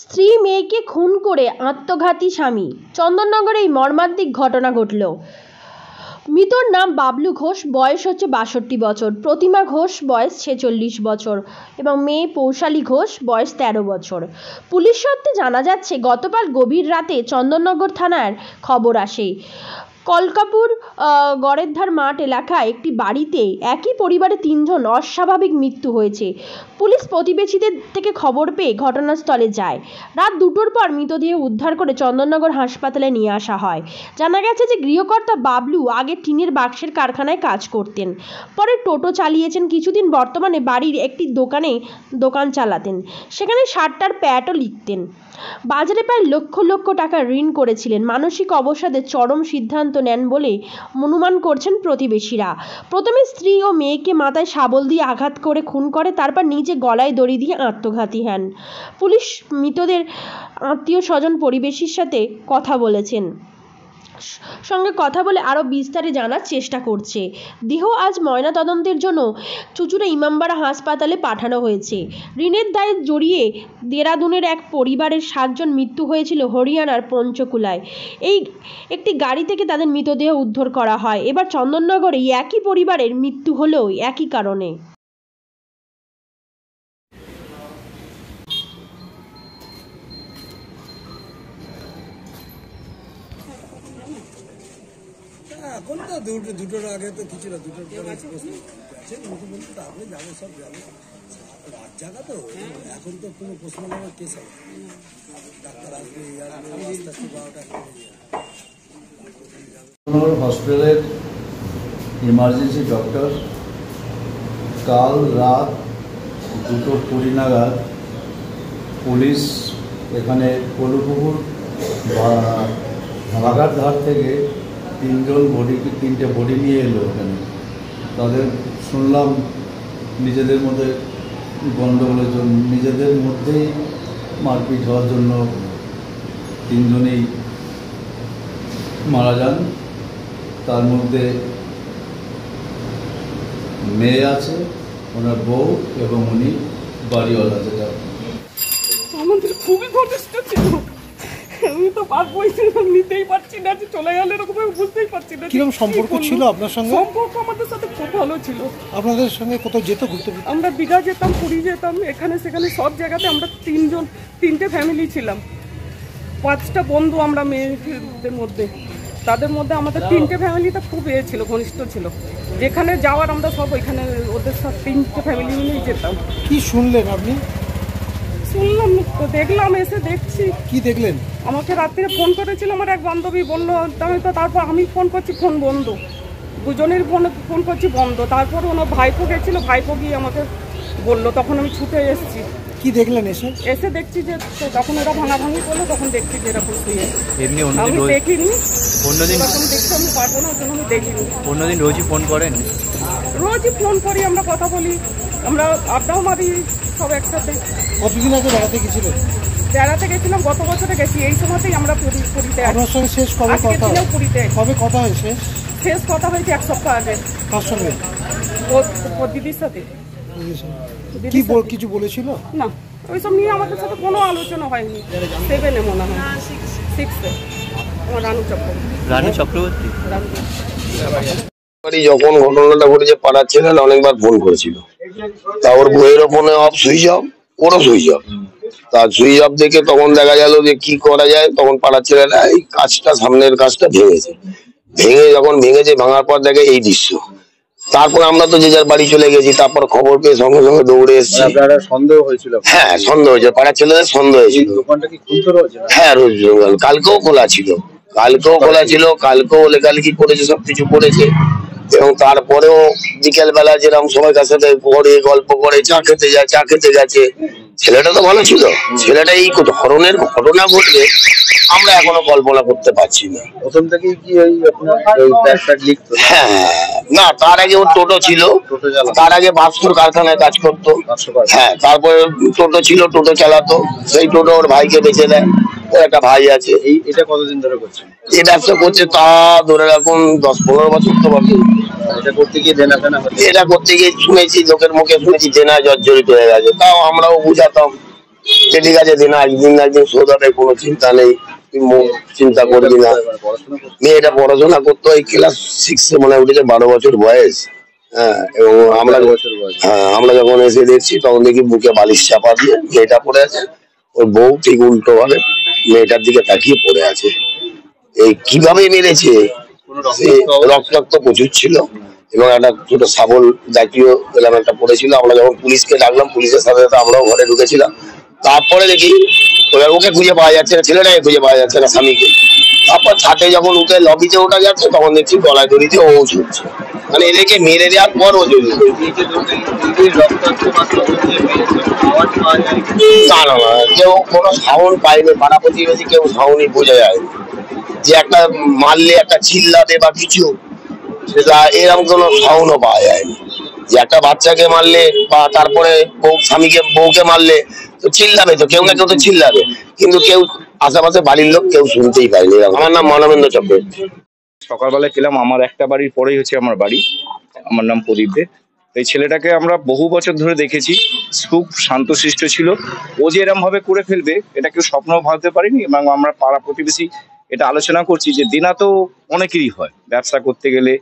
স্ত্রী মেয়েকে খুন করে আত্মঘাতী স্বামী। চন্দননগরে এই মর্মান্তিক ঘটনা ঘটল। মৃতর নাম বাবলু ঘোষ, বয়স হচ্ছে 62 বছর। প্রতিমা ঘোষ বয়স 46 বছর এবং মেয়ে পৌশালী ঘোষ বয়স 13 বছর। পুলিশ সূত্রে জানা যাচ্ছে, গতকাল গভীর রাতে চন্দননগর থানার খবর আসে কলকাপুর গড়েরধার মাঠ এলাকায় একটি বাড়িতে একই পরিবারে 3 জন অস্বাভাবিক মৃত্যু হয়েছে। পুলিশ প্রতিবেশীদের থেকে খবর পেয়ে ঘটনাস্থলে যায়। রাত 2টোর পর মৃতদেহ উদ্ধার করে চন্দননগর হাসপাতালে নিয়ে আসা হয়। জানা গেছে যে গৃহকর্তা বাবলু আগে টিনের বাক্সের কারখানায় কাজ করতেন, পরে টোটো চালিয়েছেন কিছুদিন। বর্তমানে বাড়ির একটি দোকান চালাতেন, সেখানে শার্টার প্যাটও লিখতেন। বাজারে প্রায় লক্ষ লক্ষ টাকা ঋণ করেছিলেন। মানসিক অবসাদে চরম সিদ্ধান্ত নেন বলে অনুমান করছেন প্রতিবেশীরা। প্রথমে স্ত্রী ও মেয়েকে মাথায় শাবল দিয়ে আঘাত করে খুন করে, তারপর নিজে গলায় দড়ি দিয়ে আত্মঘাতী হন। পুলিশ মৃতদের আত্মীয় স্বজন পরিবেশীর সাথে কথা বলে আরও বিস্তারে জানার চেষ্টা করছে। দেহ আজ ময়নাতদন্তের জন্য চুঁচুড়া ইমামবাড়া হাসপাতালে পাঠানো হয়েছে। ঋণের দায়ে জড়িয়ে দেরাদুনের এক পরিবারের 7 জন মৃত্যু হয়েছিল হরিয়ানার পঞ্চকুলায়। একটি গাড়ি থেকে তাদের মৃতদেহ উদ্ধার করা হয়। এবার চন্দননগরে একই পরিবারের মৃত্যু হলেও একই কারণে। এখন তো দুটোর আগে তো কিছু না, দুটোর পরে আছে তারপরে যাবো, সব যাবো। রাত জায়গা তো এখন তো কোনো পোস্টমর্টমের কেস হবে, ডাক্তার আসবে, আস্তে আস্তে 12টা হসপিটালের ইমার্জেন্সি ডক্টর কাল রাত 2:20 নাগাদ পুলিশ এখানে কলুপুকুর বাগার ধার থেকে 3টে বডি নিয়ে এলো। এখানে তাদের শুনলাম নিজেদের মধ্যে গণ্ডগোলের জন্য, নিজেদের মধ্যেই মারপিট হওয়ার জন্য 3 জনেই মারা যান। তার মধ্যে মেয়ে আছে, ওনার বউ এবং উনি বাড়িওয়ালা। যেটা আমাদের খুবই ঘনিষ্ঠ ছিল, আমি তো নিতেই পারছি না যে চলে গেল, এরকম বুঝতেই পারছি না। কিরকম সম্পর্ক ছিল আপনার সঙ্গে? সম্পর্ক আমাদের সাথে খুব ভালো ছিল। আপনাদের সঙ্গে কোথাও যেত ঘুরতে? আমরা দীঘা যেতাম, পুরী যেতাম, এখানে সেখানে সব জায়গাতে। আমরা 3টে ফ্যামিলি ছিলাম, 5টা বন্ধু আমরা মেয়েদের মধ্যে। তাদের মধ্যে আমাদের 3টে ফ্যামিলিতে খুব ছিল, ঘনিষ্ঠ ছিল। যেখানে যাওয়ার আমরা সব ওইখানে ওদের সাথে 3টে ফ্যামিলি মিলেই যেতাম। কি শুনলেন আপনি? শুনলাম তো, দেখলাম, এসে দেখছি। কি দেখলেন? আমাকে রাত্রে ফোন করেছিল আমার এক বান্ধবী, বললো। তারপর আমি ফোন করছি, ফোন বন্ধ। দুজনের ফোন করছি, বন্ধ। তারপর ওনার ভাইপো গেছিল, ভাইপো গিয়ে আমাকে বললো, তখন আমি ছুটে এসেছি। কি দেখলেন? এসে দেখছি যে তখন এরা ভাঙাভাঙি করলো, তখন দেখছি যে এরকম শুয়ে। আমি দেখিনি, অন্যদিন দেখতে আমি পারবো না, জন্য আমি দেখিনি। অন্যদিন রোজই ফোন করেন? রোজই ফোন করি, আমরা কথা বলি, আমরা আড্ডাও মারি সব একসাথে। কতদিন আগে বেড়াতে গেছিলেন? বেড়াতে গেছিলাম, গত বছরে গেছি এই সময়তেই। আমরা পুরীতে। আপনার সঙ্গে শেষ কবে কথা? পুরীতে। কবে কথা হয়েছে? শেষ কথা হয়েছে 1 সপ্তাহ আগে। কার সঙ্গে? ওর দিদির সাথে। কিছু বলেছিল না? ওইসব নিয়ে আমাদের সাথে কোনো আলোচনা হয়নি। 7-এ মনে হয়, 6-এ। আমার রানু চক্রবর্তী। যখন ঘটনাটা ঘটেছে, পাড়ার ছেলেরা অনেকবার ফোন করেছিল। তা ওর বইয়েরও ফোনে অফ, সুইচ অফ, ওরও সুইচ অফ। তার সুইচ অফ দেখে তখন দেখা গেল যে কি করা যায়। তখন পাড়ার ছেলেরা এই সামনের কাজটা ভেঙেছে। ভাঙার পর দেখে এই দৃশ্য। তারপর আমরা তো যে যার বাড়ি চলে গেছি। তারপর খবর পেয়ে সঙ্গে সঙ্গে দৌড়ে এসেছি। সন্দেহ হয়েছিল? হ্যাঁ, সন্দেহ হয়েছে, পাড়ার ছেলেদের সন্দেহ হয়েছিল। দোকানটা কি খুলতে রয়েছে? হ্যাঁ, রোজ কালকেও খোলা ছিল, কালকেও লেখালেখি করেছে, সবকিছু করেছে। এবং তারপরেও বিকেল বেলা যেরকম সবাই কাছে গল্প করে চা খেতে গেছে। ছেলেটা তো ভালো ছিল। ছেলেটা এই ধরনের ঘটনা ঘটবে আমরা এখনো কল্পনা করতে পারছি না। প্রথম থেকেই কি লিখতো? হ্যাঁ, না, তার আগে ওর টোটো ছিল। তার আগে ভাস্কর কারখানায় কাজ করতো। হ্যাঁ, তারপরে টোটো ছিল, টোটো চালাতো। সেই টোটো ওর ভাইকে বেঁচে দেয়। ওর একটা ভাই আছে। এটা কতদিন ধরে করছে? এই ব্যবসা করছে তা ধরে রাখুন 10-15 বছর তো বটে। এটা করতে গিয়ে শুনেছি, লোকের মুখে শুনেছি জেনা জর্জরিত হয়ে গেছে। তাও আমরাও বুঝাতাম যে ঠিক আছে দিন একদিন না একদিন শোধ হবে, কোনো চিন্তা নেই, তুই চিন্তা করবি না। মেয়েটা পড়াশোনা করতো, ওই ক্লাস 6 মানে উঠেছে, 12 বছর বয়স। হ্যাঁ, এবং আমরা যখন এসে দেখছি তখন দেখি বুকে বালিশ চাপা দিয়ে মেয়েটা পড়ে আছে, ওর বউ ঠিক উল্টো ভাবে মেয়েটার দিকে তাকিয়ে পড়ে আছে। এই কিভাবে মেরেছে, রক্তাক্ত প্রচুর ছিল এবং একটা ছোট শাবল জাতীয় এলাম একটা পড়েছিল। আমরা যখন পুলিশকে ডাকলাম, পুলিশের সাথে সাথে আমরাও ঘরে ঢুকেছিলাম। তারপরে দেখি ওকে খুঁজে পাওয়া যাচ্ছে না, ছেলেটাকে খুঁজে পাওয়া যাচ্ছে না, স্বামীকে। তারপর ছাদে যখন উঠে লবিতে ওঠা যাচ্ছে তখন দেখছি গলায় দড়িতে ও ছুটছে, মানে এদেরকে মেরে দেওয়ার পর ও জড়িয়ে না, কেউ কোনো সাউন্ড পায়নি, পাড়া প্রতিবেশী কেউ সাউন্ডই বোঝা যায় যে একটা মারলে একটা চিল্লাবে বা কিছু, সেটা এরকম কোনো সাউন্ডও পাওয়া যায়নি। যে একটা বাচ্চাকে মারলে বা তারপরে বউকে মারলে তো চিল্লাবে, তো কেউ না কেউ তো চিল্লাবে, কিন্তু কেউ আশেপাশে বাড়ির লোক কেউ শুনতেই পায়নি। আমার নাম মানবেন্দ্র চক্রবর্তী। সকালবেলায় গেলাম, আমার একটা বাড়ির পরেই হচ্ছে আমার বাড়ি, আমার নাম প্রদীপ দে। এই ছেলেটাকে আমরা বহু বছর ধরে দেখেছি, খুব শান্তশিষ্ট ছিল। ও যে এরম ভাবে করে ফেলবে এটা কেউ স্বপ্নও ভাবতে পারিনি। এবং আমরা পাড়া প্রতিবেশী এটা আলোচনা করছি যে দেনা তো অনেকেরই হয়, ব্যবসা করতে গেলে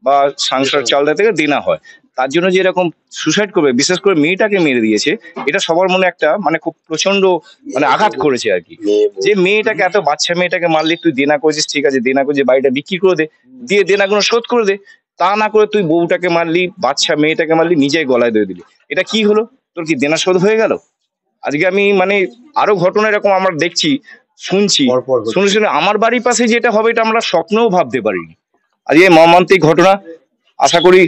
বা সংসার চালাতে গেলে দেনা হয়। তার জন্য যে এরকম সুসাইড করবে, বিশেষ করে মেয়েটাকে মেরে দিয়েছে, এটা সবার মনে একটা মানে খুব প্রচন্ড মানে আঘাত করেছে আর কি। যে মেয়েটাকে, এত বাচ্চা মেয়েটাকে মারলে, তুই দেনা করেছিস ঠিক আছে, দেনা করে বাড়িটা বিক্রি করে দে, দিয়ে দেনাগুলো শোধ করে দে। তা না করে তুই বউটাকে মারলি, বাচ্চা মেয়েটাকে মারলি, নিজেই গলায় দিয়ে দিলি। এটা কি হলো? তোর কি দেনা শোধ হয়ে গেল? আজকে আমি মানে আরো ঘটনা এরকম আমরা দেখছি, শুনছি, শুনে আমার বাড়ির পাশে যেটা হবে এটা আমরা স্বপ্নেও ভাবতে পারিনি। আজকে এই মর্মান্তিক ঘটনা, আশা করি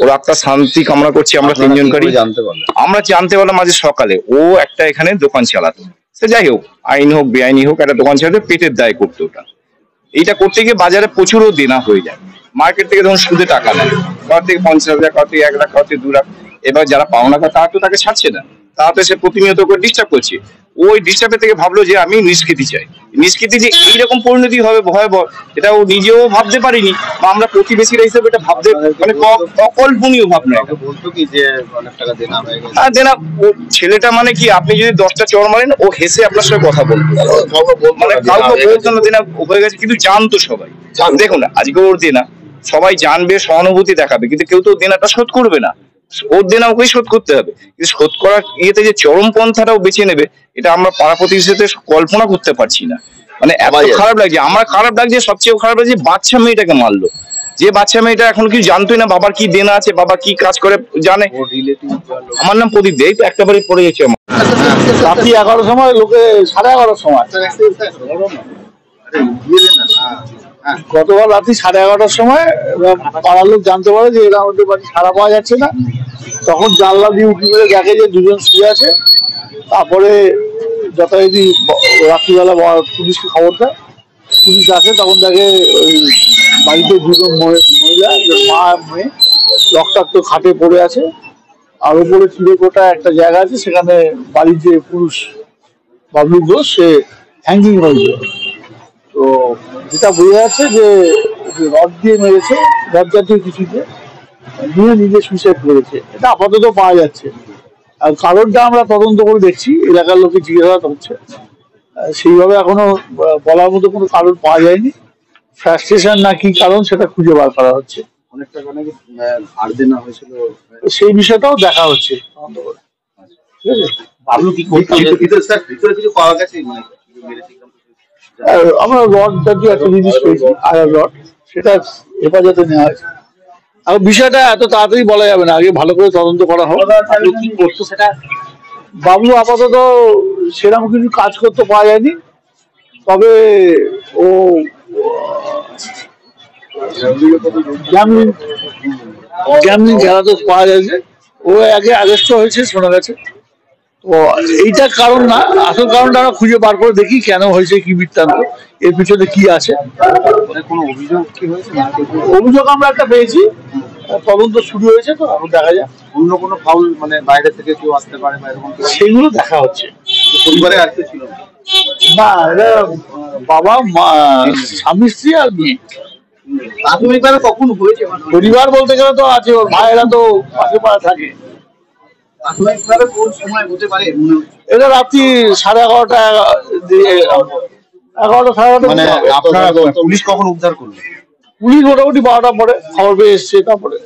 ওর আত্মার শান্তি কামনা করছি। আমরা তিনজন করি আমরা জানতে পারলাম আজ সকালে ও একটা এখানে দোকান চালাতো, সে যাই হোক আইন হোক বেআইনি হোক একটা দোকান চালাতে পেটের দায় করতো। ওটা এইটা করতে গিয়ে বাজারে প্রচুরও দেনা হয়ে যায়। মার্কেট থেকে ধরুন সুদে টাকা নেয়, কার থেকে 50,000, কার থেকে 1 লাখ, কার থেকে 2 লাখ। এবার যারা পাওনাদার তারা তো তাকে ছাড়ছে না, তারা তো সে প্রতিনিয়ত করে ডিস্টার্ব করছে। ওই ডিস্টার্বের থেকে ভাবলো যে আমি নিষ্কৃতি চাই। নিষ্কৃতি যে এইরকম পরিণতি হবে ভয়াবহ, এটা ও নিজেও ভাবতে পারিনি, বা আমরা প্রতিবেশীরা হিসেবে এটা ভাবতে মানে অকল্পনীয় ভাবনা। বলতো কি যে অনেক টাকা দেনা হয়ে গেছে। হ্যাঁ দেনা, ও ছেলেটা মানে কি, আপনি যদি 10টা চড় মারেন ও হেসে আপনার সঙ্গে কথা বলতো, মানে কাউকে বলতো না দেনা হয়ে গেছে, কিন্তু জানতো সবাই। দেখুন আজকে ওর দেনা সবাই জানবে, সহানুভূতি দেখাবে, কিন্তু কেউ তো দেনাটা শোধ করবে না। ওর দেনা ওকেই শোধ করতে হবে, কিন্তু শোধ করার ইয়েতে যে চরম পন্থাটাও বেছে নেবে, এটা আমরা পাড়া প্রতিবেশীতে কল্পনা করতে পারছি না। মানে এত খারাপ লাগছে, আমার খারাপ লাগছে, সবচেয়ে খারাপ লাগছে বাচ্চা মেয়েটাকে মারলো। যে বাচ্চা মেয়েটা এখন কিছু জানতোই না বাবার কি দেনা আছে, বাবা কি কাজ করে জানে। আমার নাম প্রদীপ দে, একটা বাড়ি পড়ে গেছে আমার। রাত্রি 11টার সময়, লোকে 11:30 সময়, গতকাল রাত্রি 11:30টার সময় পাড়ার লোক জানতে পারে যে এরা আমাদের বাড়ি সাড়া পাওয়া যাচ্ছে না। তখন জানলা দিয়ে উঠি মেরে দেখে যে দুজন শুয়ে আছে। তারপরে যথারীতি রাত্রিবেলা পুলিশকে খবর দেয়, পুলিশ আসে, তখন দেখে ওই বাড়িতে দুজন মহিলা, মা মেয়ে, রক্তাক্ত খাটে পড়ে আছে। আর উপরে চিড়েকোটা একটা জায়গা আছে, সেখানে বাড়ির যে পুরুষ বাবলু ঘোষ সে হ্যাঙ্গিং হয়েছে। তো যেটা বোঝা যাচ্ছে যে রড দিয়ে মেরেছে, রড জাতীয় কিছুতে নিয়ে নিজে সুইসাইড করেছে, এটা আপাতত পাওয়া যাচ্ছে। আর কারণটা আমরা তদন্ত করে দেখছি, এলাকার লোকে জিজ্ঞাসাবাদ হচ্ছে, সেইভাবে এখনো বলার মতো কোনো কারণ পাওয়া যায়নি। ফ্রাস্ট্রেশন না কি কারণ সেটা খুঁজে বার করা হচ্ছে। অনেক টাকা নাকি ধার দেনা হয়েছিল, সেই বিষয়টাও দেখা হচ্ছে তদন্ত করে। ঠিক আছে, আপনি কি ভিতরে কিছু পাওয়া গেছে? মানে আমরা রড জাতীয় একটা জিনিস পেয়েছি, আয়ার রড, সেটা হেফাজতে নেওয়া হয়েছে। আর বিষয়টা এত তাড়াতাড়ি বলা যাবে না, আগে ভালো করে তদন্ত করা হবে। কি করতো সেটা? বাবলু আপাতত সেরকম কিছু কাজ করতে পাওয়া যায়নি, তবে ও গ্যামলিং খেলাতে পাওয়া যাচ্ছে। ও আগে অ্যারেস্ট হয়েছে শোনা গেছে। তো এইটা কারণ না, আসল কারণটা আমরা খুঁজে বার করে দেখি কেন হয়েছে, কি বৃত্তান্ত, এর পিছনে কি আছে। কোনো অভিযোগ কি হয়েছে? অভিযোগ আমরা একটা পেয়েছি, তদন্ত শুরু হয়েছে, তো এখন দেখা যায়। অন্য কোনো ফাউল মানে বাইরে থেকে কেউ আসতে পারে বা এরকম সেগুলো দেখা হচ্ছে। পরিবারে আর কেউ ছিল না, এটা বাবা মা, স্বামী স্ত্রী আর মেয়ে। প্রাথমিকভাবে কখন হয়েছে? পরিবার বলতে গেলে তো আছে, ওর ভাইয়েরা তো পাশে পাড়া থাকে। প্রাথমিকভাবে কোন সময় হতে পারে মনে হচ্ছে? এটা রাত্রি 11:30 11:30 11:30 মানে আপনারা পুলিশ কখন উদ্ধার করলো? পুলিশ মোটামুটি 12টার পরে খবর পেয়ে এসছে তারপরে।